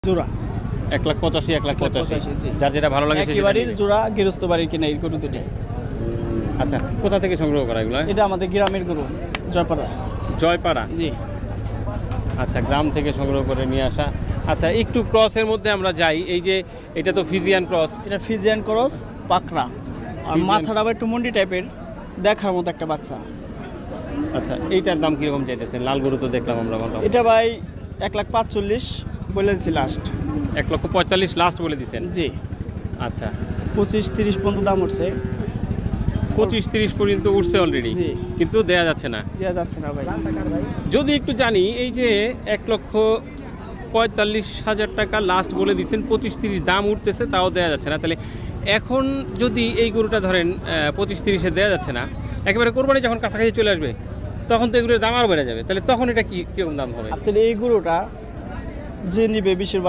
জোড়া 1,85,000 1,85,000 জি। যার যেটা ভালো লাগে একই বাড়ির জোড়া গৃহস্থ বাড়ির কিনা এই গরু দুটি। আচ্ছা, কোথা থেকে সংগ্রহ করা এগুলো? এটা আমাদের গ্রামের গরু, জয়পাড়া। জয়পাড়া। জি। আচ্ছা, গ্রাম থেকে সংগ্রহ করে নিয়ে আসা। আচ্ছা, একটু ক্রসের মধ্যে আমরা যাই। এই যে এটা তো ফিজিয়ান ক্রস। এটা ফিজিয়ান ক্রস পাকড়া, আর ফিজিয়ান- মাথাটা আবার একটু মুন্ডি টাইপের, দেখার মতো একটা বাচ্চা। আচ্ছা, এইটার দাম কিরকম চাইতেছেন? লাল গরু তো দেখলাম আমরা মোটামুটি। এটা ভাই 1,45,000 বলে দিচ্ছি লাস্ট। 1,45,000 লাস্ট বলে দিচ্ছেন? জি। আচ্ছা, 25-30 পর্যন্ত দাম উঠছে। 25-30 পর্যন্ত উঠছে অলরেডি, জি। কিন্তু দেয়া যাচ্ছে না। দেওয়া যাচ্ছে না ভাই। যদি একটু জানি, এই যে 1,45,000 টাকা লাস্ট বলে দিচ্ছেন, 25-30 দাম উঠতেছে, তাও দেওয়া যাচ্ছে না। তাহলে এখন যদি এই গরুটা ধরেন 25-30-এ দেওয়া যাচ্ছে না, একেবারে কোরবানি যখন কাছাকাছি চলে আসবে তখন তো এগুলোর দাম আরও বেড়ে যাবে। তাহলে তখন এটা কীরকম দাম হবে? আপনার এই গরুটা যে নিবে 20-এর